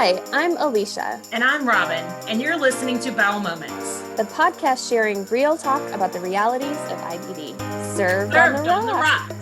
Hi, I'm Alicia. And I'm Robin, and you're listening to Bowel Moments, the podcast sharing real talk about the realities of IBD. Served on the rocks.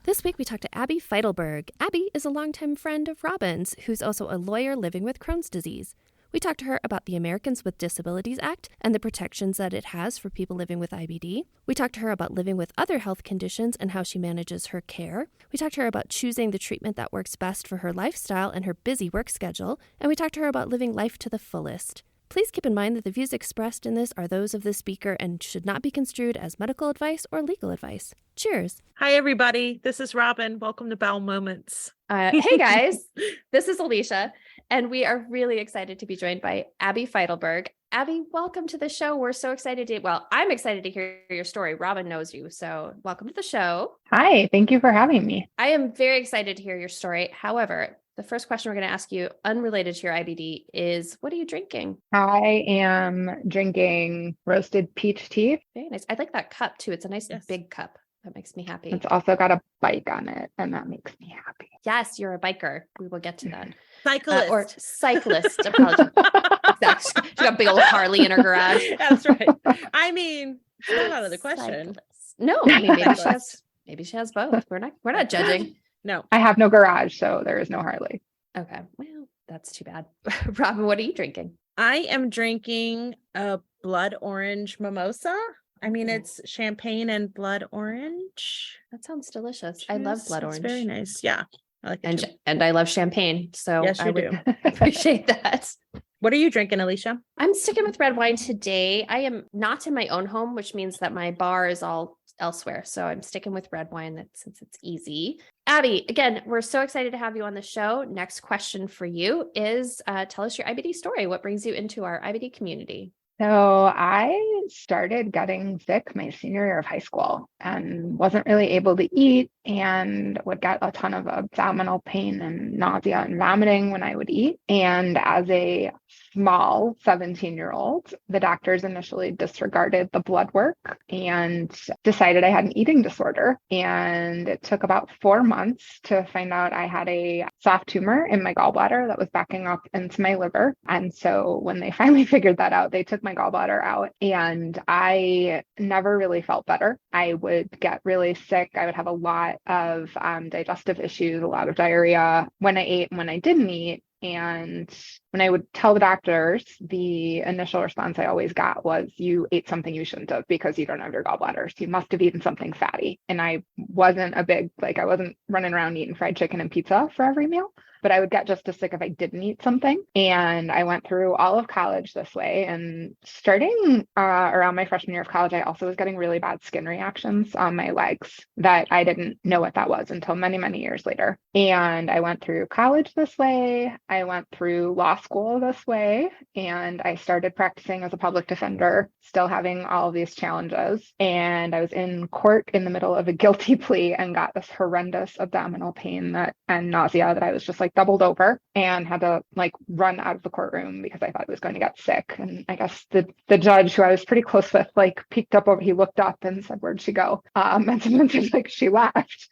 This week we talked to Abbe Feitelberg. Abbe is a longtime friend of Robin's, who's also a lawyer living with Crohn's disease. We talked to her about the Americans with Disabilities Act and the protections that it has for people living with IBD. We talked to her about living with other health conditions and how she manages her care. We talked to her about choosing the treatment that works best for her lifestyle and her busy work schedule. And we talked to her about living life to the fullest. Please keep in mind that the views expressed in this are those of the speaker and should not be construed as medical advice or legal advice. Cheers. Hi, everybody. This is Robin. Welcome to Bowel Moments. Hey, guys. This is Alicia, and we are really excited to be joined by Abbe Feitelberg. Abbe, welcome to the show. We're so excited I'm excited to hear your story. Robin knows you, so welcome to the show. Hi, thank you for having me. I am very excited to hear your story. However, the first question we're going to ask you, unrelated to your IBD, is what are you drinking? I am drinking roasted peach tea. Very nice. I like that cup too. It's a nice big cup. That makes me happy. It's also got a bike on it, and that makes me happy. Yes, you're a biker. We will get to that. Cyclist. Or cyclist. Apologies. Exactly. She got a big old Harley in her garage. That's right. I mean, it's not out of the question. Cyclist. No, I mean, maybe she has both. We're not judging. No. I have no garage, so there is no Harley. Okay. Well, that's too bad. Robin, what are you drinking? I am drinking a blood orange mimosa. I mean, it's champagne and blood orange. That sounds delicious. I love blood orange. It's very nice. Yeah. I like it too. And I love champagne. So yes, you do. Appreciate that. What are you drinking, Alicia? I'm sticking with red wine today. I am not in my own home, which means that my bar is all elsewhere. So I'm sticking with red wine since it's easy. Abbe, again, we're so excited to have you on the show. Next question for you is tell us your IBD story. What brings you into our IBD community? So I started getting sick my senior year of high school and wasn't really able to eat and would get a ton of abdominal pain and nausea and vomiting when I would eat. And as a small 17-year-old, the doctors initially disregarded the blood work and decided I had an eating disorder. And it took about 4 months to find out I had a soft tumor in my gallbladder that was backing up into my liver. And so when they finally figured that out, they took my gallbladder out and I never really felt better. I would get really sick. I would have a lot of digestive issues, a lot of diarrhea when I ate and when I didn't eat. And when I would tell the doctors, the initial response I always got was, you ate something you shouldn't have because you don't have your gallbladder. So you must have eaten something fatty. And I wasn't I wasn't running around eating fried chicken and pizza for every meal, but I would get just as sick if I didn't eat something. And I went through all of college this way. And starting around my freshman year of college, I also was getting really bad skin reactions on my legs that I didn't know what that was until many, many years later. And I went through college this way. I went through law school this way, and I started practicing as a public defender, still having all of these challenges. And I was in court in the middle of a guilty plea and got this horrendous abdominal pain and nausea that I was just doubled over and had to run out of the courtroom because I thought I was going to get sick. And I guess the judge, who I was pretty close with, peeked up over, he looked up and said, "Where'd she go?" And someone said she left.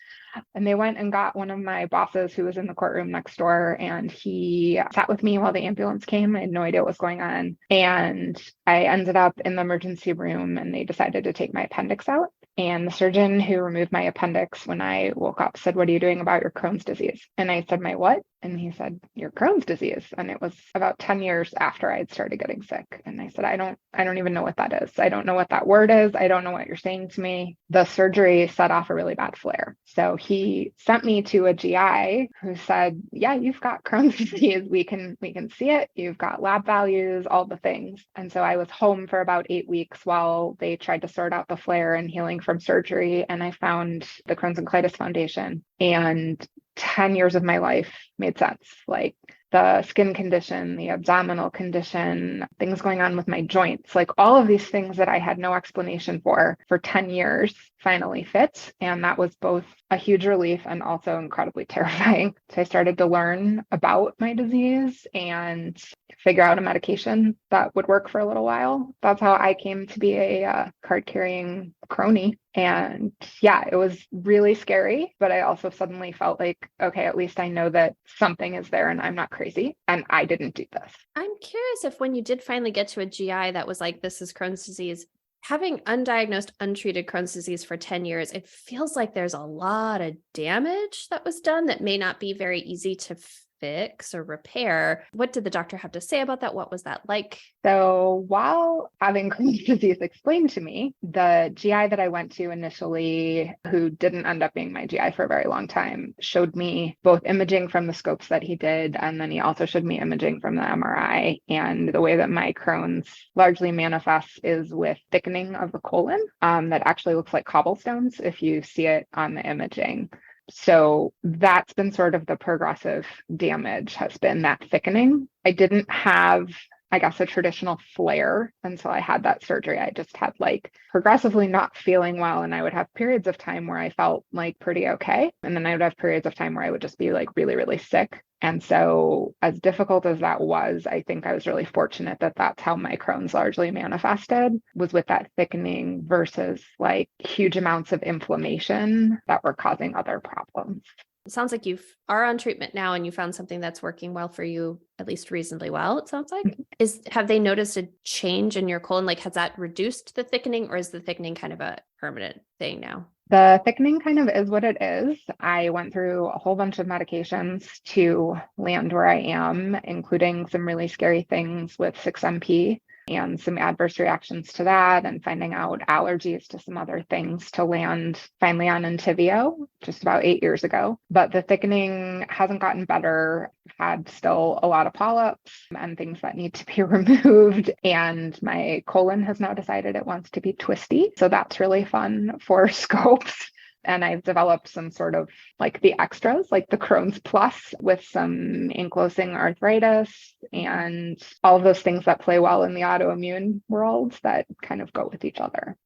And they went and got one of my bosses who was in the courtroom next door, and he sat with me while the ambulance came. I had no idea what was going on. And I ended up in the emergency room, and they decided to take my appendix out. And the surgeon who removed my appendix when I woke up said, "What are you doing about your Crohn's disease?" And I said, "My what?" And he said, "Your Crohn's disease." And it was about 10 years after I had started getting sick. And I said, I don't even know what that is. I don't know what that word is. I don't know what you're saying to me. The surgery set off a really bad flare. So he sent me to a GI who said, "Yeah, you've got Crohn's disease. We can see it. You've got lab values, all the things." And so I was home for about 8 weeks while they tried to sort out the flare and healing from surgery. And I found the Crohn's and Colitis Foundation, and 10 years of my life made sense. The skin condition, the abdominal condition, things going on with my joints, all of these things that I had no explanation for 10 years finally fit. And that was both a huge relief and also incredibly terrifying. So I started to learn about my disease and figure out a medication that would work for a little while. That's how I came to be a card-carrying Crohn. And yeah, it was really scary, but I also suddenly felt like, okay, at least I know that something is there and I'm not crazy and I didn't do this. I'm curious if when you did finally get to a GI that was like, this is Crohn's disease, having undiagnosed, untreated Crohn's disease for 10 years, it feels like there's a lot of damage that was done that may not be very easy to fix or repair. What did the doctor have to say about that? What was that like? So while having Crohn's disease explained to me, the GI that I went to initially, who didn't end up being my GI for a very long time, showed me both imaging from the scopes that he did, and then he also showed me imaging from the MRI. And the way that my Crohn's largely manifests is with thickening of the colon that actually looks like cobblestones if you see it on the imaging. So that's been sort of the progressive damage, has been that thickening. I didn't have, I guess, a traditional flare until I had that surgery. I just had like progressively not feeling well. And I would have periods of time where I felt like pretty okay. And then I would have periods of time where I would just be like really, really sick. And so as difficult as that was, I think I was really fortunate that that's how my Crohn's largely manifested, was with that thickening versus like huge amounts of inflammation that were causing other problems. It sounds like you are on treatment now and you found something that's working well for you, at least reasonably well, it sounds like. Have they noticed a change in your colon? Like, has that reduced the thickening, or is the thickening kind of a permanent thing now? The thickening kind of is what it is. I went through a whole bunch of medications to land where I am, including some really scary things with 6-MP and some adverse reactions to that, and finding out allergies to some other things to land finally on Entyvio just about 8 years ago. But the thickening hasn't gotten better. Had still a lot of polyps and things that need to be removed. And my colon has now decided it wants to be twisty. So that's really fun for scopes. And I've developed some sort of like the extras, like the Crohn's Plus, with some ankylosing arthritis and all of those things that play well in the autoimmune world that kind of go with each other.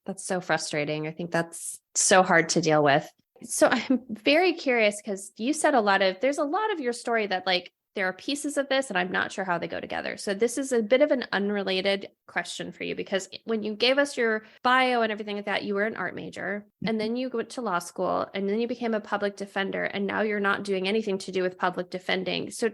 That's so frustrating. I think that's so hard to deal with. So I'm very curious because you said there's a lot of your story that like, there are pieces of this and I'm not sure how they go together. So this is a bit of an unrelated question for you, because when you gave us your bio and everything like that, you were an art major and then you went to law school and then you became a public defender and now you're not doing anything to do with public defending. So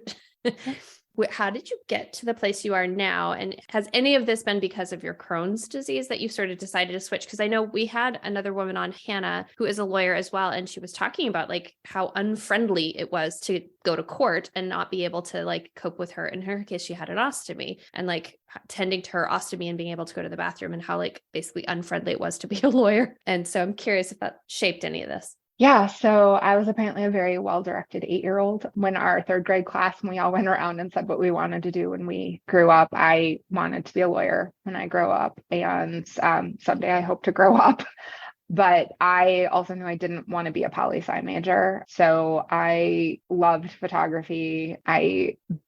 how did you get to the place you are now? And has any of this been because of your Crohn's disease that you sort of decided to switch? Because I know we had another woman on, Hannah, who is a lawyer as well. And she was talking about like how unfriendly it was to go to court and not be able to like cope with her. In her case, she had an ostomy and like tending to her ostomy and being able to go to the bathroom, and how like basically unfriendly it was to be a lawyer. And so I'm curious if that shaped any of this. Yeah, so I was apparently a very well-directed 8-year-old. When our third grade class, and we all went around and said what we wanted to do when we grew up, I wanted to be a lawyer when I grow up, and someday I hope to grow up. But I also knew I didn't want to be a poli-sci major. So I loved photography.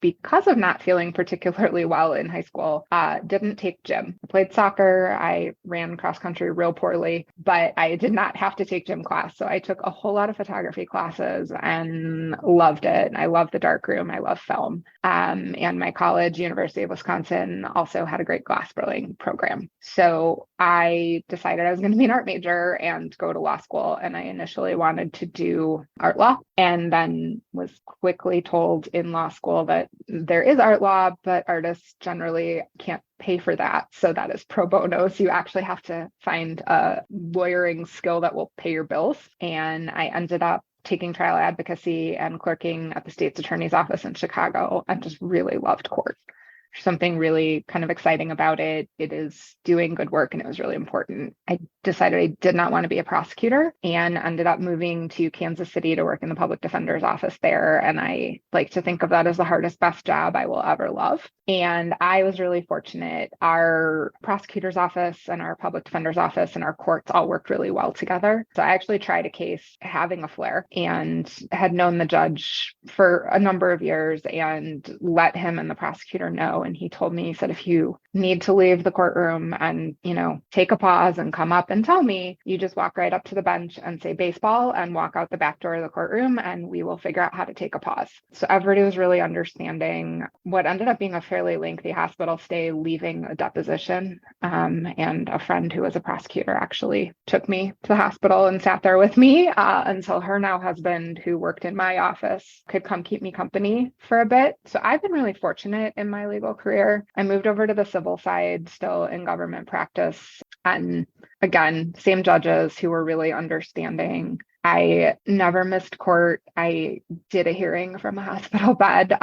Because of not feeling particularly well in high school, didn't take gym. I played soccer. I ran cross country real poorly, but I did not have to take gym class. So I took a whole lot of photography classes and loved it. I love the darkroom. I love film. And my college, University of Wisconsin, also had a great glassblowing program. So I decided I was going to be an art major and go to law school. And I initially wanted to do art law, and then was quickly told in law school that there is art law, but artists generally can't pay for that. So that is pro bono. So you actually have to find a lawyering skill that will pay your bills. And I ended up taking trial advocacy and clerking at the state's attorney's office in Chicago, and just really loved court. Something really kind of exciting about it. It is doing good work, and it was really important. I decided I did not want to be a prosecutor and ended up moving to Kansas City to work in the public defender's office there. And I like to think of that as the hardest, best job I will ever love. And I was really fortunate. Our prosecutor's office and our public defender's office and our courts all worked really well together. So I actually tried a case having a flare and had known the judge for a number of years and let him and the prosecutor know And he told me, he said, if you need to leave the courtroom and, take a pause and come up and tell me, you just walk right up to the bench and say baseball and walk out the back door of the courtroom and we will figure out how to take a pause. So everybody was really understanding. What ended up being a fairly lengthy hospital stay, leaving a deposition. And a friend who was a prosecutor actually took me to the hospital and sat there with me until her now husband, who worked in my office, could come keep me company for a bit. So I've been really fortunate in my legal career. I moved over to the civil side, still in government practice. And again, same judges who were really understanding. I never missed court. I did a hearing from a hospital bed,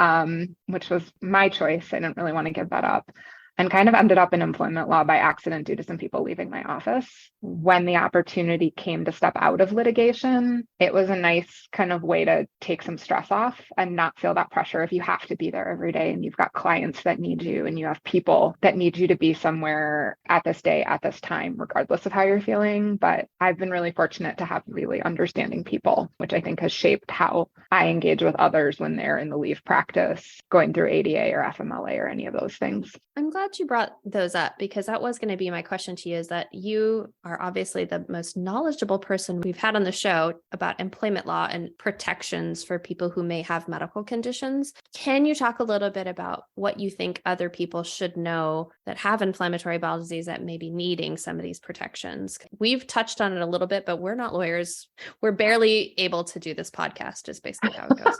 which was my choice. I didn't really want to give that up, and kind of ended up in employment law by accident due to some people leaving my office. When the opportunity came to step out of litigation, it was a nice kind of way to take some stress off and not feel that pressure if you have to be there every day and you've got clients that need you and you have people that need you to be somewhere at this day, at this time, regardless of how you're feeling. But I've been really fortunate to have really understanding people, which I think has shaped how I engage with others when they're in the leave practice, going through ADA or FMLA or any of those things. I'm glad you brought those up, because that was going to be my question to you, is that you are obviously the most knowledgeable person we've had on the show about employment law and protections for people who may have medical conditions. Can you talk a little bit about what you think other people should know that have inflammatory bowel disease that may be needing some of these protections? We've touched on it a little bit, but we're not lawyers. We're barely able to do this podcast, is basically how it goes.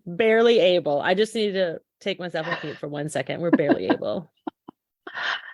Barely able. I just need to take myself off mute for 1 second. We're barely able.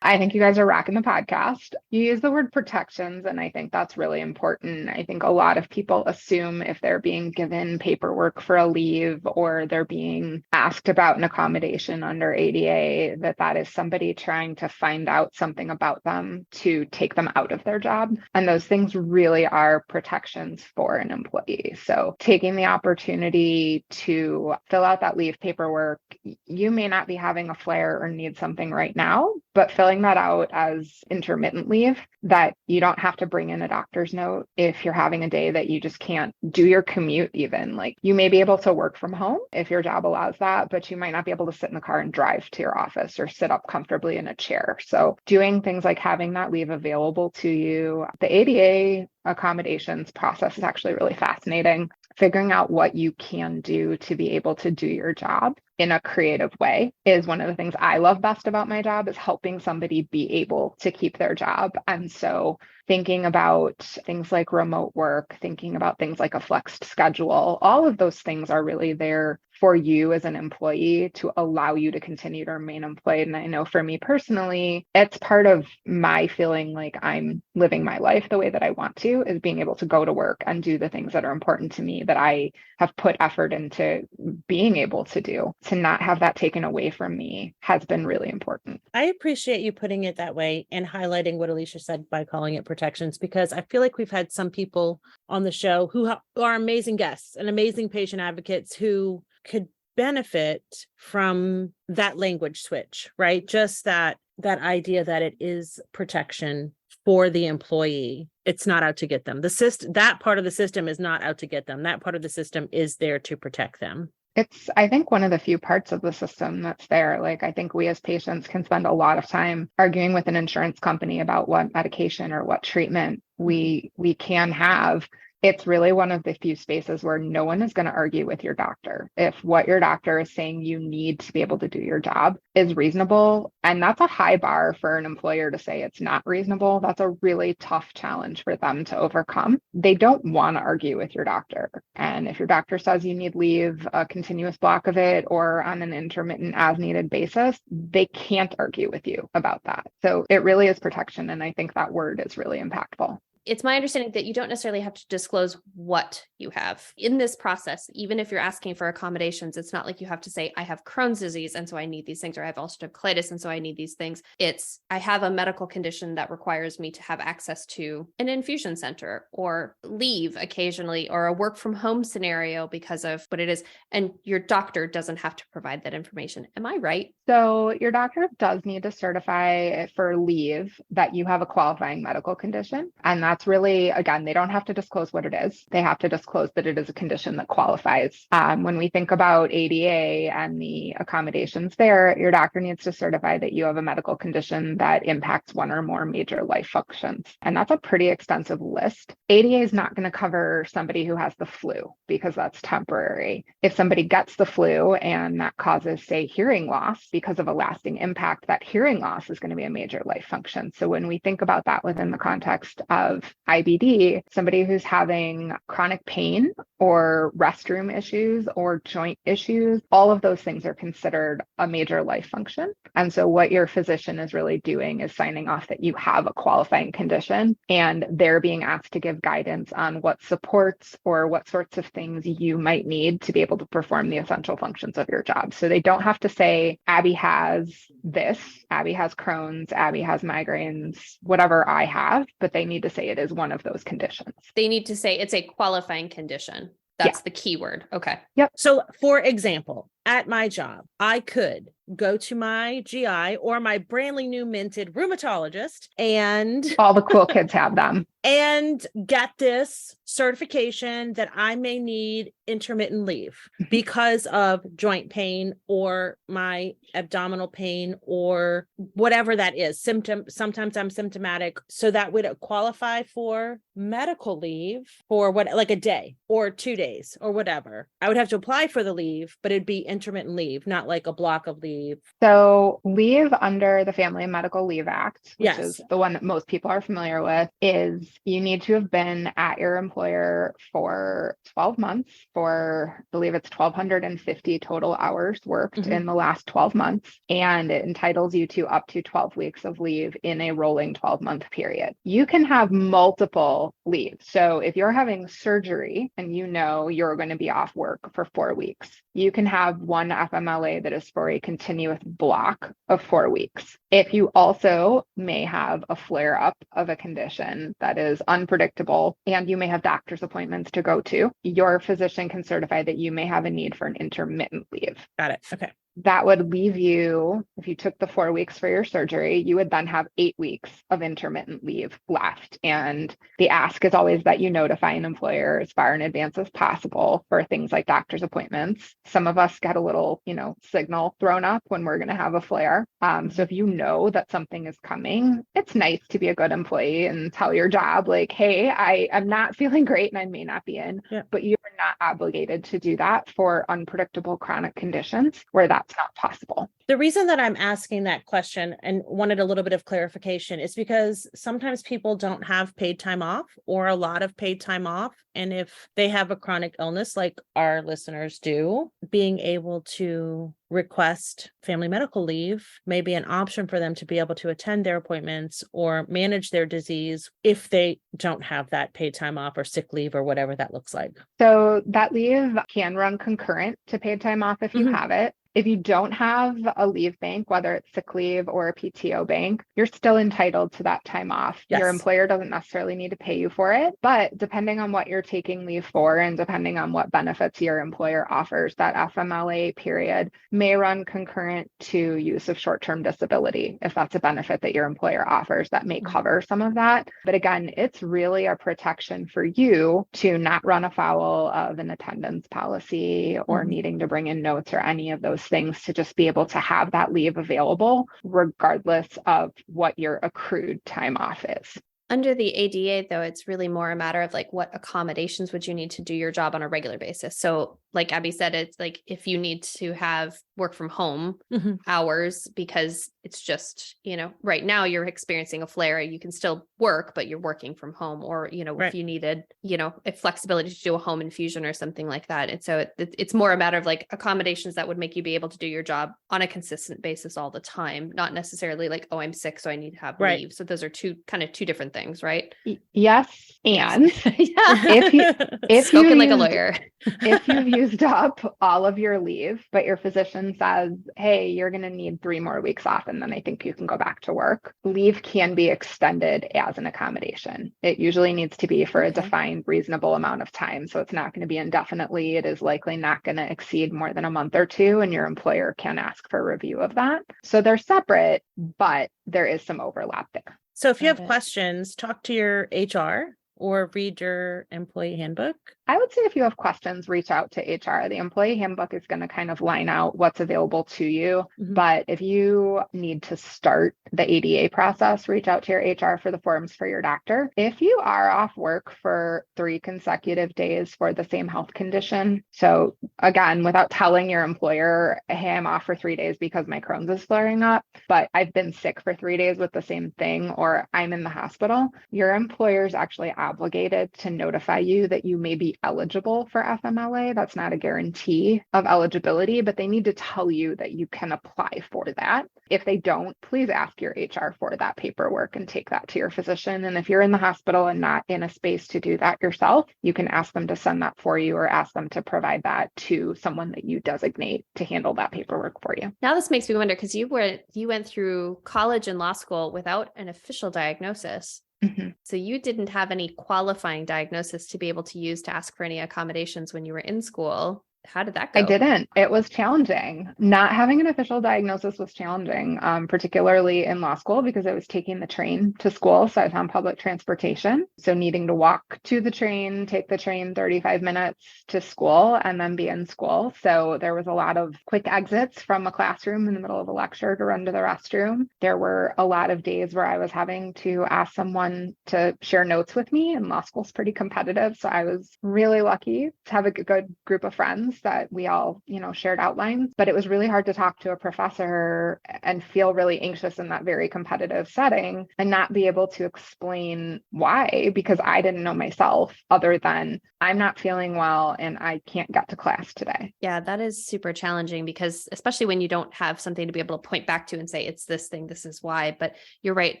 I think you guys are rocking the podcast. You use the word protections, and I think that's really important. I think a lot of people assume if they're being given paperwork for a leave or they're being asked about an accommodation under ADA, that is somebody trying to find out something about them to take them out of their job. And those things really are protections for an employee. So taking the opportunity to fill out that leave paperwork, you may not be having a flare or need something right now, but filling that out as intermittent leave, that you don't have to bring in a doctor's note if you're having a day that you just can't do your commute even. Like, you may be able to work from home if your job allows that, but you might not be able to sit in the car and drive to your office or sit up comfortably in a chair. So doing things like having that leave available to you. The ADA accommodations process is actually really fascinating. Figuring out what you can do to be able to do your job in a creative way is one of the things I love best about my job, is helping somebody be able to keep their job. And so thinking about things like remote work, thinking about things like a flexed schedule, all of those things are really there for you as an employee to allow you to continue to remain employed. And I know for me personally, it's part of my feeling like I'm living my life the way that I want to, is being able to go to work and do the things that are important to me, that I have put effort into being able to do. To not have that taken away from me has been really important. I appreciate you putting it that way and highlighting what Alicia said by calling it protections, because I feel like we've had some people on the show who are amazing guests and amazing patient advocates who could benefit from that language switch, right? Just that idea that it is protection for the employee. It's not out to get them. That part of the system is not out to get them. That part of the system is there to protect them. It's, I think, one of the few parts of the system that's there. Like, I think we as patients can spend a lot of time arguing with an insurance company about what medication or what treatment we can have. It's really one of the few spaces where no one is going to argue with your doctor. If what your doctor is saying you need to be able to do your job is reasonable, and that's a high bar for an employer to say it's not reasonable, that's a really tough challenge for them to overcome. They don't want to argue with your doctor. And if your doctor says you need leave, a continuous block of it, or on an intermittent as needed basis, they can't argue with you about that. So it really is protection. And I think that word is really impactful. It's my understanding that you don't necessarily have to disclose what you have in this process. Even if you're asking for accommodations, it's not like you have to say, I have Crohn's disease, and so I need these things, or I have ulcerative colitis, and so I need these things. It's, I have a medical condition that requires me to have access to an infusion center, or leave occasionally, or a work from home scenario because of what it is. And your doctor doesn't have to provide that information. Am I right? So your doctor does need to certify for leave that you have a qualifying medical condition. And that's that's really, again, they don't have to disclose what it is. They have to disclose that it is a condition that qualifies. When we think about ADA and the accommodations there, your doctor needs to certify that you have a medical condition that impacts one or more major life functions. And that's a pretty extensive list. ADA is not going to cover somebody who has the flu because that's temporary. If somebody gets the flu and that causes, say, hearing loss because of a lasting impact, that hearing loss is going to be a major life function. So when we think about that within the context of IBD, somebody who's having chronic pain or restroom issues or joint issues, all of those things are considered a major life function. And so what your physician is really doing is signing off that you have a qualifying condition, and they're being asked to give guidance on what supports or what sorts of things you might need to be able to perform the essential functions of your job. So they don't have to say, Abbe has this, Abbe has Crohn's, Abbe has migraines, whatever I have, but they need to say it is one of those conditions. They need to say it's a qualifying condition. That's the key word. Okay. Yep. So for example, at my job, I could go to my GI or my brandly new minted rheumatologist and all the cool kids have them and get this certification that I may need intermittent leave because of joint pain or my abdominal pain or whatever that is. Sometimes I'm symptomatic. So that would qualify for medical leave for what, like a day or 2 days or whatever. I would have to apply for the leave, but it'd be intermittent leave, not like a block of leave. So leave under the Family and Medical Leave Act, which Yes. is the one that most people are familiar with, is you need to have been at your employer for 12 months for, I believe it's 1,250 total hours worked in the last 12 months. And it entitles you to up to 12 weeks of leave in a rolling 12-month period. You can have multiple leaves. So if you're having surgery and you know you're going to be off work for 4 weeks, you can have one FMLA that is for a continuous block of 4 weeks. If you also may have a flare up of a condition that is unpredictable and you may have doctor's appointments to go to, your physician can certify that you may have a need for an intermittent leave. Got it. Okay. That would leave you, if you took the 4 weeks for your surgery, you would then have 8 weeks of intermittent leave left. And the ask is always that you notify an employer as far in advance as possible for things like doctor's appointments. Some of us get a little, signal thrown up when we're going to have a flare. So if you know that something is coming, it's nice to be a good employee and tell your job, like, hey, I'm not feeling great and I may not be in, but you're not obligated to do that for unpredictable chronic conditions where that's not possible. The reason that I'm asking that question and wanted a little bit of clarification is because sometimes people don't have paid time off or a lot of paid time off. And if they have a chronic illness like our listeners do, being able to request family medical leave may be an option for them to be able to attend their appointments or manage their disease if they don't have that paid time off or sick leave or whatever that looks like. So that leave can run concurrent to paid time off if you have it. If you don't have a leave bank, whether it's sick leave or a PTO bank, you're still entitled to that time off. Yes. Your employer doesn't necessarily need to pay you for it, but depending on what you're taking leave for and depending on what benefits your employer offers, that FMLA period may run concurrent to use of short-term disability. If that's a benefit that your employer offers, that may cover some of that. But again, it's really a protection for you to not run afoul of an attendance policy or needing to bring in notes or any of those things, to just be able to have that leave available regardless of what your accrued time off is. Under the ADA, though, it's really more a matter of like what accommodations would you need to do your job on a regular basis. So like Abbe said, it's like if you need to have work from home hours because it's just, right now you're experiencing a flare, you can still work, but you're working from home. Or, if you needed, if flexibility to do a home infusion or something like that. And so it's more a matter of like accommodations that would make you be able to do your job on a consistent basis all the time, not necessarily like, oh, I'm sick, so I need to have leave. So those are two different things, right? Yes. And if spoken like a lawyer, if you've used up all of your leave, but your physician says, hey, you're going to need 3 more weeks off, and then I think you can go back to work, leave can be extended as an accommodation. It usually needs to be for a defined, reasonable amount of time. So it's not going to be indefinitely. It is likely not going to exceed more than a month or 2, and your employer can ask for a review of that. So they're separate, but there is some overlap there. So if you have questions, talk to your HR or read your employee handbook? I would say if you have questions, reach out to HR. The employee handbook is going to kind of line out what's available to you. Mhm. But if you need to start the ADA process, reach out to your HR for the forms for your doctor. If you are off work for 3 consecutive days for the same health condition, so again, without telling your employer, hey, I'm off for 3 days because my Crohn's is flaring up, but I've been sick for 3 days with the same thing, or I'm in the hospital, your employer is actually obligated to notify you that you may be eligible for FMLA. That's not a guarantee of eligibility, but they need to tell you that you can apply for that. If they don't, please ask your HR for that paperwork and take that to your physician. And if you're in the hospital and not in a space to do that yourself, you can ask them to send that for you or ask them to provide that to someone that you designate to handle that paperwork for you. Now this makes me wonder, because you went through college and law school without an official diagnosis. Mm-hmm. So you didn't have any qualifying diagnosis to be able to use to ask for any accommodations when you were in school. How did that go? I didn't. It was challenging. Not having an official diagnosis was challenging, particularly in law school, because I was taking the train to school. So I was on public transportation. So needing to walk to the train, take the train 35 minutes to school, and then be in school. So there was a lot of quick exits from a classroom in the middle of a lecture to run to the restroom. There were a lot of days where I was having to ask someone to share notes with me, and law school's pretty competitive. So I was really lucky to have a good group of friends that we all, shared outlines, but it was really hard to talk to a professor and feel really anxious in that very competitive setting and not be able to explain why, because I didn't know myself other than I'm not feeling well and I can't get to class today. Yeah, that is super challenging, because especially when you don't have something to be able to point back to and say, it's this thing, this is why. But you're right,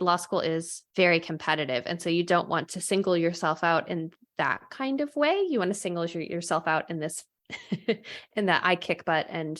law school is very competitive. And so you don't want to single yourself out in that kind of way. You want to single yourself out in this in that I kick butt and,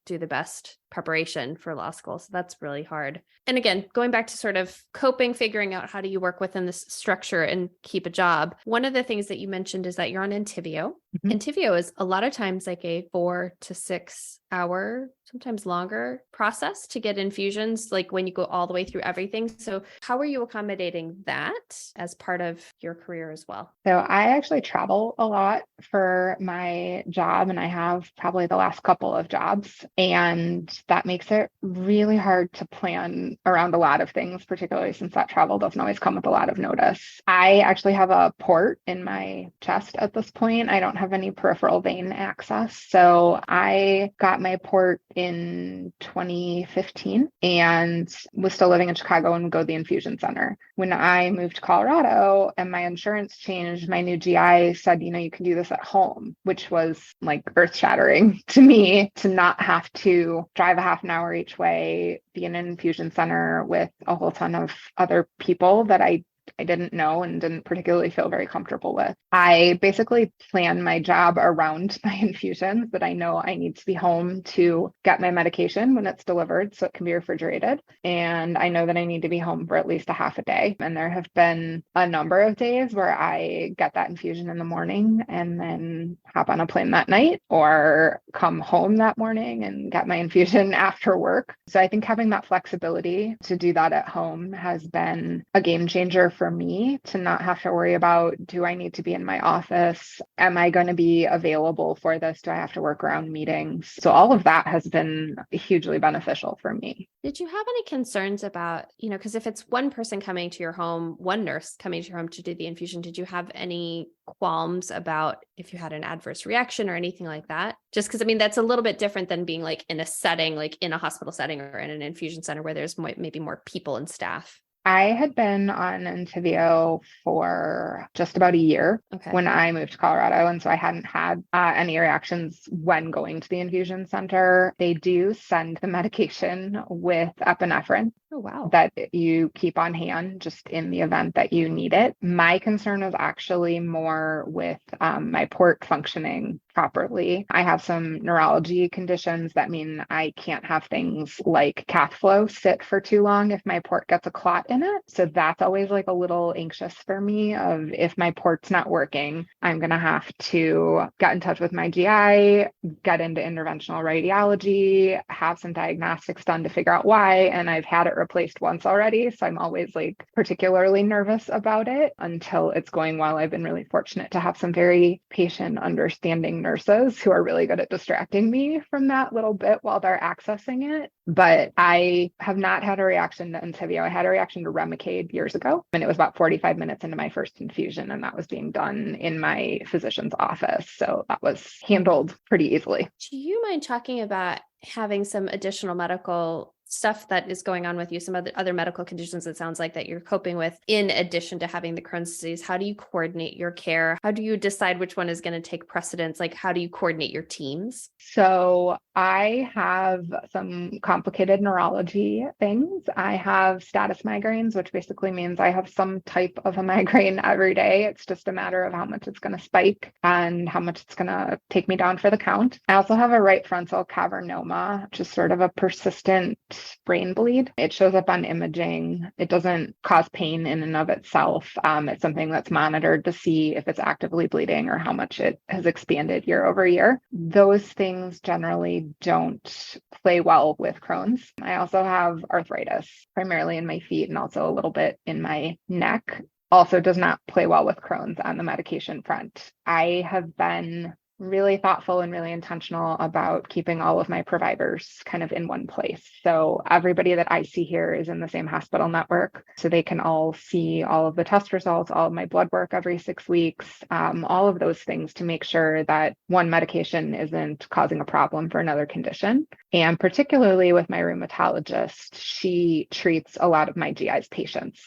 do the best preparation for law school. So that's really hard. And again, going back to sort of coping, figuring out how do you work within this structure and keep a job. One of the things that you mentioned is that you're on Entyvio. Mm-hmm. Entyvio is a lot of times like a 4 to 6 hour, sometimes longer process to get infusions, like when you go all the way through everything. So how are you accommodating that as part of your career as well? So I actually travel a lot for my job, and I have probably the last couple of jobs. And that makes it really hard to plan around a lot of things, particularly since that travel doesn't always come with a lot of notice. I actually have a port in my chest at this point. I don't have any peripheral vein access. So I got my port in 2015 and was still living in Chicago and would go to the infusion center. When I moved to Colorado and my insurance changed, my new GI said, you can do this at home, which was like earth shattering to me, to not have to drive a half an hour each way, be in an infusion center with a whole ton of other people that I didn't know and didn't particularly feel very comfortable with. I basically plan my job around my infusions, that I know I need to be home to get my medication when it's delivered so it can be refrigerated. And I know that I need to be home for at least a half a day. And there have been a number of days where I get that infusion in the morning and then hop on a plane that night, or come home that morning and get my infusion after work. So I think having that flexibility to do that at home has been a game changer for me, to not have to worry about, do I need to be in my office? Am I going to be available for this? Do I have to work around meetings? So all of that has been hugely beneficial for me. Did you have any concerns about, because if it's one person coming to your home, one nurse coming to your home to do the infusion, did you have any qualms about if you had an adverse reaction or anything like that? Just because, that's a little bit different than being like in a setting, like in a hospital setting or in an infusion center where there's maybe more people and staff. I had been on Entyvio for just about a year when I moved to Colorado. And so I hadn't had any reactions when going to the infusion center. They do send the medication with epinephrine. Oh, wow. That you keep on hand just in the event that you need it. My concern was actually more with my port functioning properly. I have some neurology conditions that mean I can't have things like cath flow sit for too long if my port gets a clot in it. So that's always like a little anxious for me of if my port's not working, I'm going to have to get in touch with my GI, get into interventional radiology, have some diagnostics done to figure out why. And I've had it replaced once already. So I'm always like particularly nervous about it until it's going well. I've been really fortunate to have some very patient understanding nurses who are really good at distracting me from that little bit while they're accessing it. But I have not had a reaction to Entyvio. I had a reaction to Remicade years ago, and it was about 45 minutes into my first infusion, and that was being done in my physician's office. So that was handled pretty easily. Do you mind talking about having some additional medical stuff that is going on with you, some other medical conditions it sounds like that you're coping with in addition to having the Crohn's disease? How do you coordinate your care? How do you decide which one is going to take precedence? Like, how do you coordinate your teams? So I have some complicated neurology things. I have status migraines, which basically means I have some type of a migraine every day. It's just a matter of how much it's going to spike and how much it's going to take me down for the count. I also have a right frontal cavernoma, which is sort of a persistent brain bleed. It shows up on imaging. It doesn't cause pain in and of itself. It's something that's monitored to see if it's actively bleeding or how much it has expanded year over year. Those things generally don't play well with Crohn's. I also have arthritis, primarily in my feet and also a little bit in my neck. Also does not play well with Crohn's on the medication front. I have been really thoughtful and really intentional about keeping all of my providers kind of in one place. So everybody that I see here is in the same hospital network. So they can all see all of the test results, all of my blood work every 6 weeks, all of those things to make sure that one medication isn't causing a problem for another condition. And particularly with my rheumatologist, she treats a lot of my GI's patients.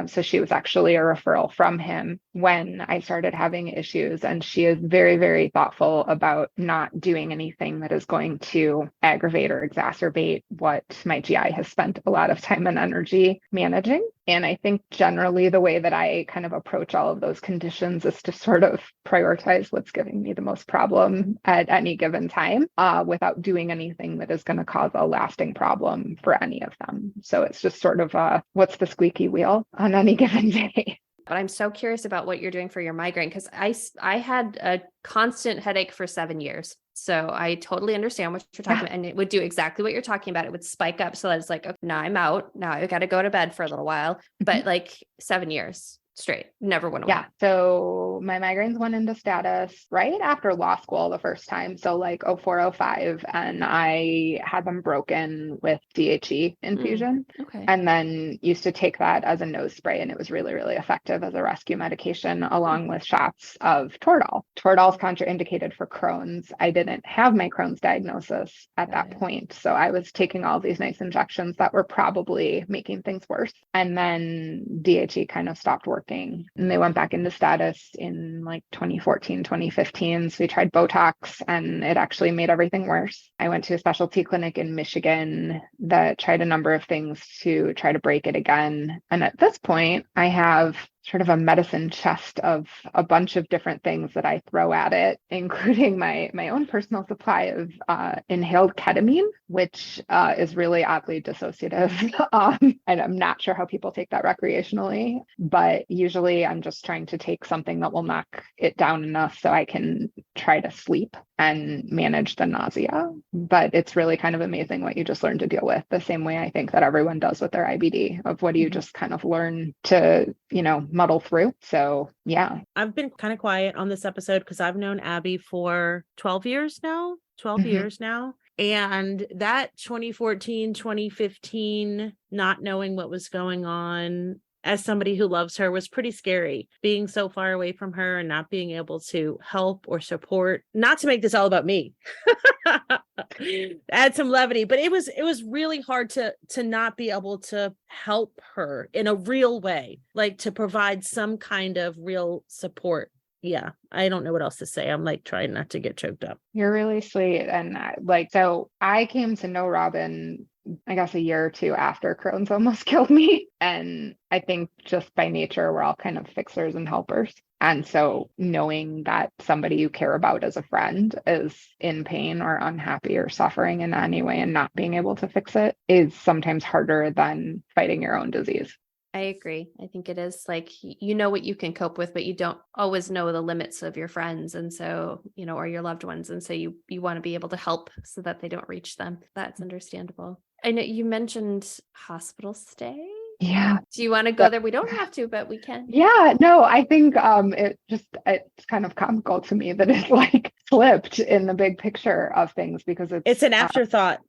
So she was actually a referral from him when I started having issues. And she is very, very thoughtful about not doing anything that is going to aggravate or exacerbate what my GI has spent a lot of time and energy managing. And I think generally the way that I kind of approach all of those conditions is to sort of prioritize what's giving me the most problem at any given time without doing anything that is going to cause a lasting problem for any of them. So it's just sort of what's the squeaky wheel on any given day. But I'm so curious about what you're doing for your migraine, because I had a constant headache for 7 years. So I totally understand what you're talking about. And it would do exactly what you're talking about. It would spike up. So that it's like, okay, now I'm out. Now I got to go to bed for a little while. But like 7 years straight, never went away. Yeah. So my migraines went into status right after law school the first time. So like 0405, and I had them broken with DHE infusion. Okay. And then used to take that as a nose spray. And it was really, really effective as a rescue medication, along with shots of Toradol. Toradol is contraindicated for Crohn's. I didn't have my Crohn's diagnosis at that point. So I was taking all these nice injections that were probably making things worse. And then DHE kind of stopped working. And they went back into status in like 2014, 2015. So we tried Botox and it actually made everything worse. I went to a specialty clinic in Michigan that tried a number of things to try to break it again. And at this point, I have sort of a medicine chest of a bunch of different things that I throw at it, including my own personal supply of inhaled ketamine, which is really oddly dissociative. And I'm not sure how people take that recreationally, but usually I'm just trying to take something that will knock it down enough so I can try to sleep and manage the nausea. But it's really kind of amazing what you just learn to deal with, the same way I think that everyone does with their IBD, of what do you just kind of learn to, muddle through. So yeah. I've been kind of quiet on this episode because I've known Abbe for 12 years now. And that 2014, 2015, not knowing what was going on as somebody who loves her was pretty scary, being so far away from her and not being able to help or support. Not to make this all about me, add some levity, but it was really hard to not be able to help her in a real way, like to provide some kind of real support. Yeah, I don't know what else to say. I'm like trying not to get choked up. You're really sweet. And so I came to know Robin I guess, a year or two after Crohn's almost killed me. And I think just by nature, we're all kind of fixers and helpers. And so knowing that somebody you care about as a friend is in pain or unhappy or suffering in any way and not being able to fix it is sometimes harder than fighting your own disease. I agree. I think it is like, you know what you can cope with, but you don't always know the limits of your friends. And so, or your loved ones. And so you want to be able to help so that they don't reach them. That's understandable. I know you mentioned hospital stay. Yeah. Do you want to go there? We don't have to, but we can. Yeah, no, I think it's kind of comical to me that it's like slipped in the big picture of things, because it's an afterthought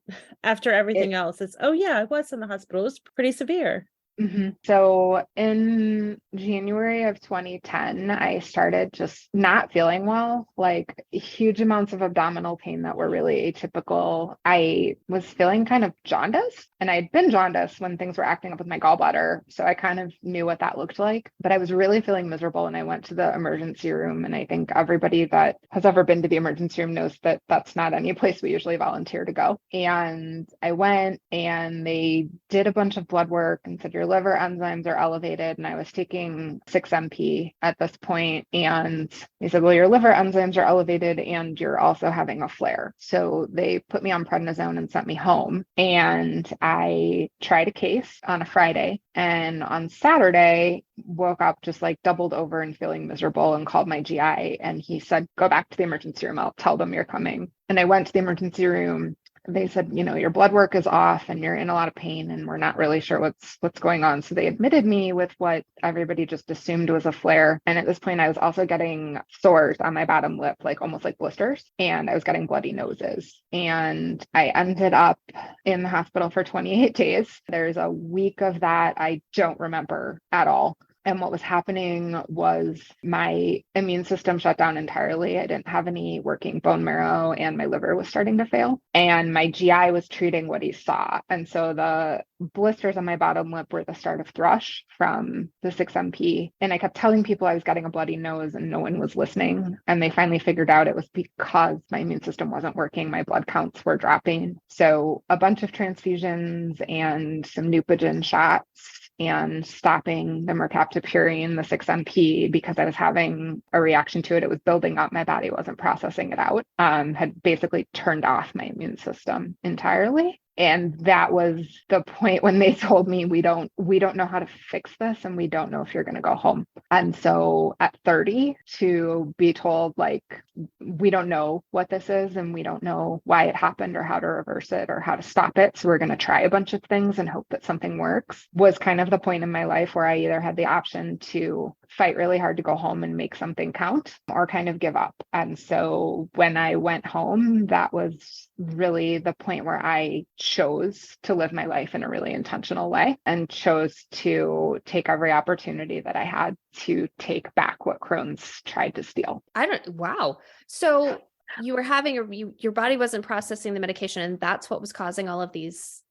after everything else. It's, oh yeah, I was in the hospital. It was pretty severe. Mm-hmm. So in January of 2010, I started just not feeling well, like huge amounts of abdominal pain that were really atypical. I was feeling kind of jaundiced, and I'd been jaundiced when things were acting up with my gallbladder. So I kind of knew what that looked like, but I was really feeling miserable. And I went to the emergency room. And I think everybody that has ever been to the emergency room knows that that's not any place we usually volunteer to go. And I went, and they did a bunch of blood work and said, your liver enzymes are elevated. And I was taking 6-MP at this point. And they said, well, your liver enzymes are elevated and you're also having a flare. So they put me on prednisone and sent me home. And I tried a case on a Friday. And on Saturday, woke up just like doubled over and feeling miserable, and called my GI. And he said, go back to the emergency room. I'll tell them you're coming. And I went to the emergency room. They said, your blood work is off and you're in a lot of pain and we're not really sure what's going on. So they admitted me with what everybody just assumed was a flare. And at this point, I was also getting sores on my bottom lip, like almost like blisters. And I was getting bloody noses. And I ended up in the hospital for 28 days. There's a week of that I don't remember at all. And what was happening was my immune system shut down entirely. I didn't have any working bone marrow, and my liver was starting to fail. And my GI was treating what he saw. And so the blisters on my bottom lip were the start of thrush from the 6-MP. And I kept telling people I was getting a bloody nose, and no one was listening. And they finally figured out it was because my immune system wasn't working. My blood counts were dropping. So a bunch of transfusions and some Neupogen shots, and stopping the mercaptopurine, the 6-MP, because I was having a reaction to it. It was building up. My body wasn't processing it out. Had basically turned off my immune system entirely. And that was the point when they told me, we don't know how to fix this, and we don't know if you're going to go home. And so at 30, to be told, like, we don't know what this is, and we don't know why it happened or how to reverse it or how to stop it, so we're going to try a bunch of things and hope that something works, was kind of the point in my life where I either had the option to fight really hard to go home and make something count, or kind of give up. And so when I went home, that was really the point where I chose to live my life in a really intentional way, and chose to take every opportunity that I had to take back what Crohn's tried to steal. Wow. So you were having your body wasn't processing the medication, and that's what was causing all of this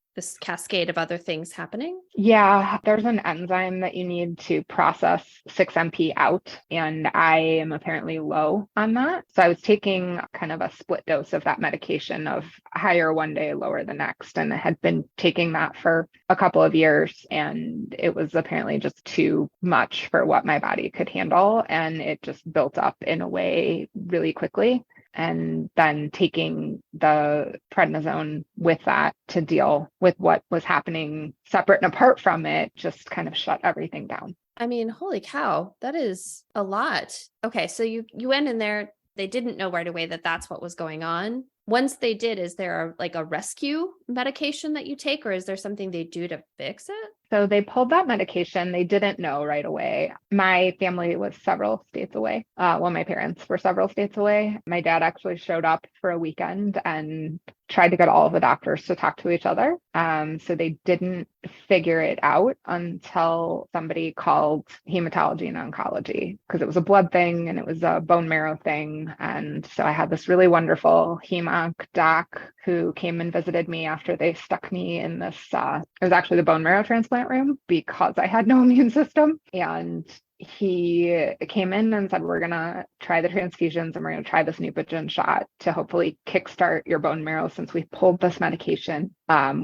cascade of other things happening? Yeah, there's an enzyme that you need to process 6-MP out, and I am apparently low on that. So I was taking kind of a split dose of that medication, of higher one day, lower the next, and I had been taking that for a couple of years, and it was apparently just too much for what my body could handle, and it just built up in a way really quickly. And then taking the prednisone with that to deal with what was happening separate and apart from it just kind of shut everything down. I mean, holy cow, that is a lot. Okay, so you went in there. They didn't know right away that that's what was going on. Once they did, is there a rescue medication that you take, or is there something they do to fix it? So they pulled that medication. They didn't know right away. My family was several states away. My parents were several states away. My dad actually showed up for a weekend and tried to get all of the doctors to talk to each other. So they didn't figure it out until somebody called hematology and oncology, because it was a blood thing and it was a bone marrow thing. And so I had this really wonderful hemonc doc who came and visited me after they stuck me in this, it was actually the bone marrow transplant room, because I had no immune system. And he came in and said, we're going to try the transfusions and we're going to try this Neupogen shot to hopefully kickstart your bone marrow, since we pulled this medication.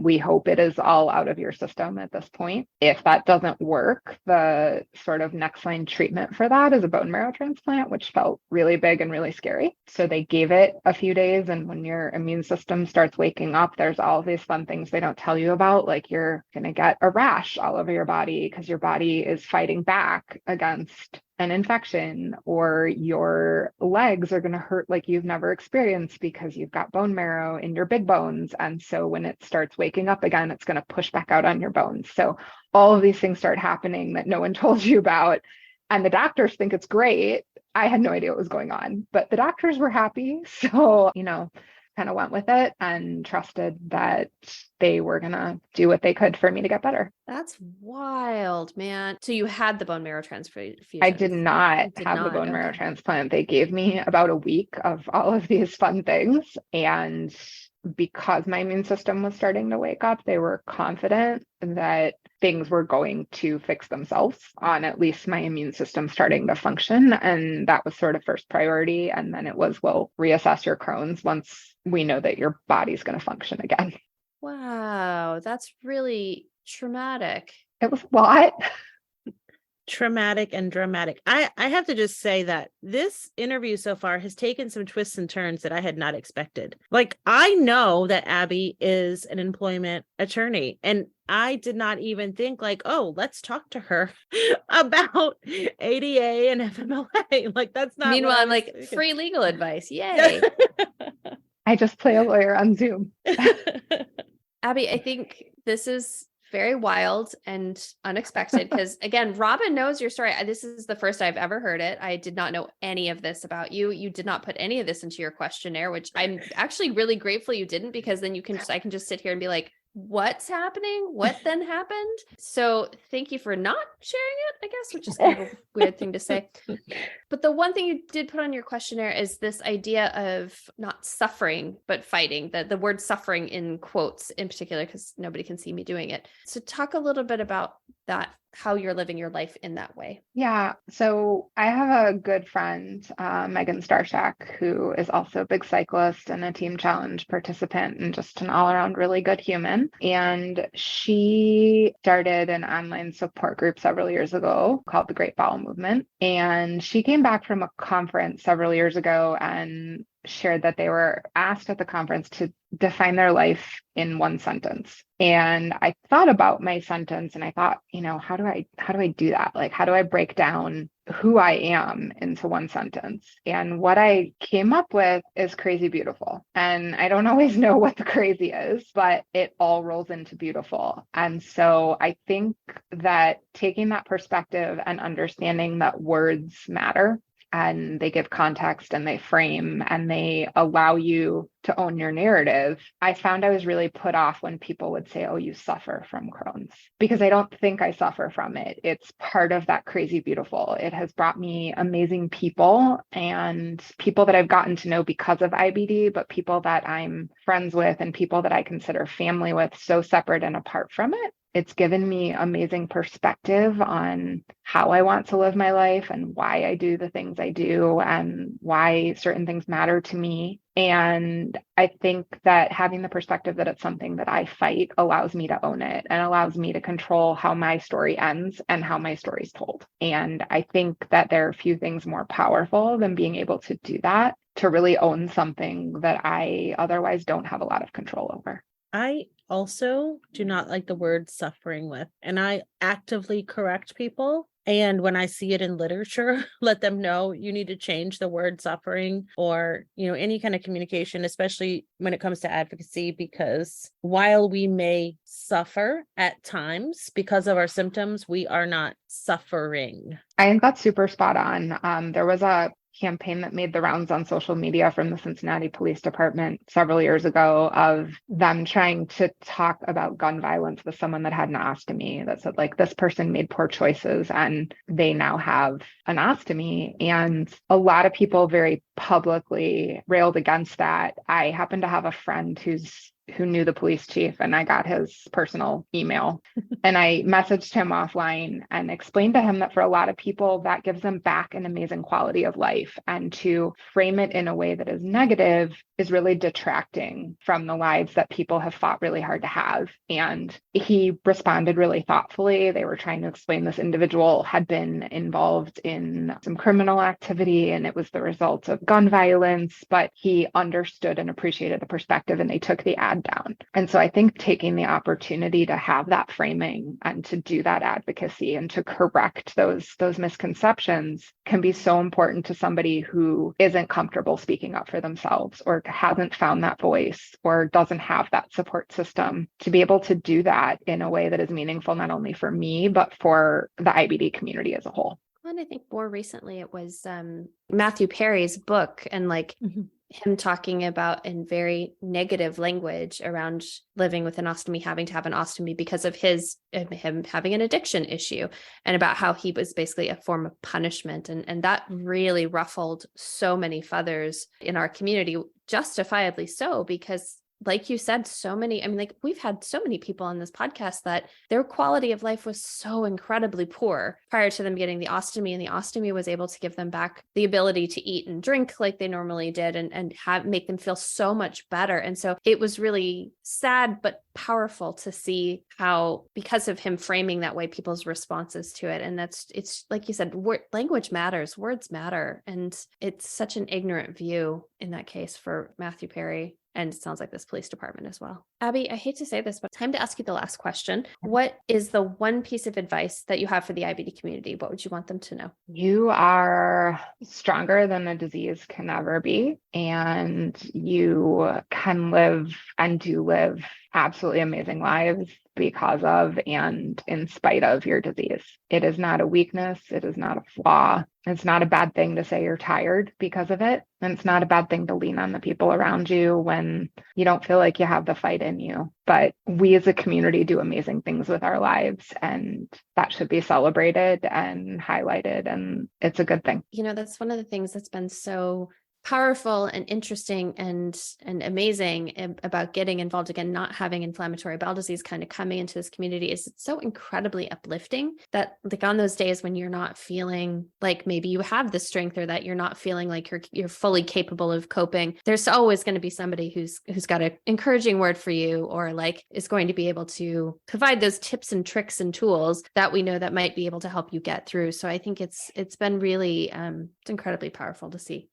We hope it is all out of your system at this point. If that doesn't work, the sort of next line treatment for that is a bone marrow transplant, which felt really big and really scary. So they gave it a few days. And when your immune system starts waking up, there's all these fun things they don't tell you about, like you're going to get a rash all over your body because your body is fighting back against an infection, or your legs are going to hurt like you've never experienced because you've got bone marrow in your big bones. And so when it starts waking up again, it's going to push back out on your bones. So all of these things start happening that no one told you about. And the doctors think it's great. I had no idea what was going on, but the doctors were happy. So, kind of went with it and trusted that they were going to do what they could for me to get better. That's wild, man. So you had the bone marrow transfusion? I did not have the bone marrow transplant. They gave me about a week of all of these fun things. And because my immune system was starting to wake up, they were confident that things were going to fix themselves on at least my immune system starting to function. And that was sort of first priority. And then it was, we'll reassess your Crohn's once we know that your body's going to function again. Wow, that's really traumatic. It was a lot. Traumatic and dramatic. I have to just say that this interview so far has taken some twists and turns that I had not expected. Like, I know that Abbe is an employment attorney, and I did not even think like, oh, let's talk to her about ADA and FMLA. Like, that's not. Meanwhile, I'm like, thinking. Free legal advice. Yay. I just play a lawyer on Zoom. Abbe, I think this is very wild and unexpected because, again, Robin knows your story. This is the first I've ever heard it. I did not know any of this about you. You did not put any of this into your questionnaire, which I'm actually really grateful you didn't, because then I can just sit here and be like, what's happening? What then happened? So thank you for not sharing it, I guess, which is kind of a weird thing to say. But the one thing you did put on your questionnaire is this idea of not suffering, but fighting, the word suffering in quotes in particular, because nobody can see me doing it. So talk a little bit about that, how you're living your life in that way. Yeah. So I have a good friend, Megan Starshak, who is also a big cyclist and a team challenge participant and just an all around really good human. And she started an online support group several years ago called the Great Bowel Movement. And she came back from a conference several years ago and shared that they were asked at the conference to define their life in one sentence. And I thought about my sentence and I thought, how do I do that? Like, how do I break down who I am into one sentence? And what I came up with is crazy beautiful. And I don't always know what the crazy is, but it all rolls into beautiful. And so I think that taking that perspective and understanding that words matter, and they give context and they frame and they allow you to own your narrative. I found I was really put off when people would say, oh, you suffer from Crohn's, because I don't think I suffer from it. It's part of that crazy beautiful. It has brought me amazing people and people that I've gotten to know because of IBD, but people that I'm friends with and people that I consider family with, so separate and apart from it. It's given me amazing perspective on how I want to live my life and why I do the things I do and why certain things matter to me. And I think that having the perspective that it's something that I fight allows me to own it and allows me to control how my story ends and how my story is told. And I think that there are few things more powerful than being able to do that, to really own something that I otherwise don't have a lot of control over. I also do not like the word suffering with, and I actively correct people. And when I see it in literature, let them know you need to change the word suffering or, any kind of communication, especially when it comes to advocacy, because while we may suffer at times because of our symptoms, we are not suffering. I think that's super spot on. There was a campaign that made the rounds on social media from the Cincinnati Police Department several years ago of them trying to talk about gun violence with someone that had an ostomy, that said, like, this person made poor choices and they now have an ostomy. And a lot of people very publicly railed against that. I happen to have a friend who knew the police chief, and I got his personal email and I messaged him offline and explained to him that for a lot of people, that gives them back an amazing quality of life. And to frame it in a way that is negative is really detracting from the lives that people have fought really hard to have. And he responded really thoughtfully. They were trying to explain this individual had been involved in some criminal activity and it was the result of gun violence, but he understood and appreciated the perspective and they took the ad down. And so I think taking the opportunity to have that framing and to do that advocacy and to correct those misconceptions can be so important to somebody who isn't comfortable speaking up for themselves or hasn't found that voice or doesn't have that support system, to be able to do that in a way that is meaningful, not only for me, but for the IBD community as a whole. And I think more recently it was Matthew Perry's book and him talking about in very negative language around living with an ostomy, having to have an ostomy because of him having an addiction issue, and about how he was basically a form of punishment. And that really ruffled so many feathers in our community, justifiably so, because like you said, we've had so many people on this podcast that their quality of life was so incredibly poor prior to them getting the ostomy, and the ostomy was able to give them back the ability to eat and drink like they normally did and make them feel so much better. And so it was really sad, but powerful to see how, because of him framing that way, people's responses to it. And it's like you said, language matters, words matter. And it's such an ignorant view in that case for Matthew Perry. And it sounds like this police department as well. Abbe, I hate to say this, but time to ask you the last question. What is the one piece of advice that you have for the IBD community? What would you want them to know? You are stronger than the disease can ever be, and you can live and do live absolutely amazing lives because of and in spite of your disease. It is not a weakness. It is not a flaw. It's not a bad thing to say you're tired because of it. And it's not a bad thing to lean on the people around you when you don't feel like you have the fight in you. But we as a community do amazing things with our lives, and that should be celebrated and highlighted. And it's a good thing. That's one of the things that's been so powerful and interesting and amazing about getting involved again, not having inflammatory bowel disease kind of coming into this community, is it's so incredibly uplifting that like on those days when you're not feeling like maybe you have the strength or that you're not feeling like you're fully capable of coping, there's always going to be somebody who's got an encouraging word for you, or like is going to be able to provide those tips and tricks and tools that we know that might be able to help you get through. So I think it's been really it's incredibly powerful to see.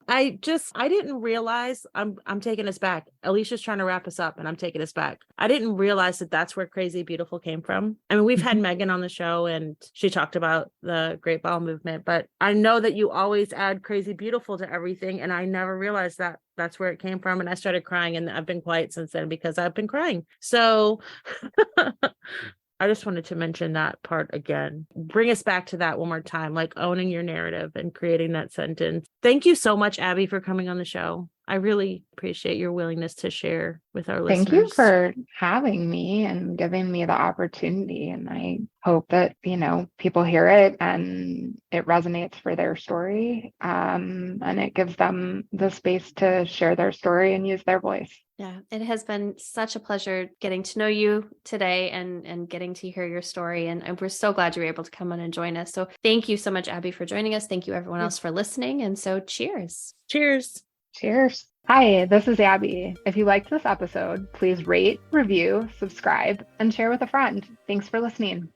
I didn't realize, I'm taking us back. Alicia's trying to wrap us up and I'm taking us back. I didn't realize that that's where Crazy Beautiful came from. I mean, we've had Megan on the show and she talked about the Great Bowel Movement, but I know that you always add Crazy Beautiful to everything. And I never realized that that's where it came from. And I started crying, and I've been quiet since then because I've been crying. So I just wanted to mention that part again. Bring us back to that one more time, like owning your narrative and creating that sentence. Thank you so much, Abbe, for coming on the show. I really appreciate your willingness to share with our listeners. Thank you for having me and giving me the opportunity. And I hope that, people hear it and it resonates for their story. And it gives them the space to share their story and use their voice. Yeah, it has been such a pleasure getting to know you today and getting to hear your story. And we're so glad you were able to come on and join us. So thank you so much, Abbe, for joining us. Thank you, everyone else, for listening. And so cheers. Cheers. Cheers. Hi, this is Abbe. If you liked this episode, please rate, review, subscribe, and share with a friend. Thanks for listening.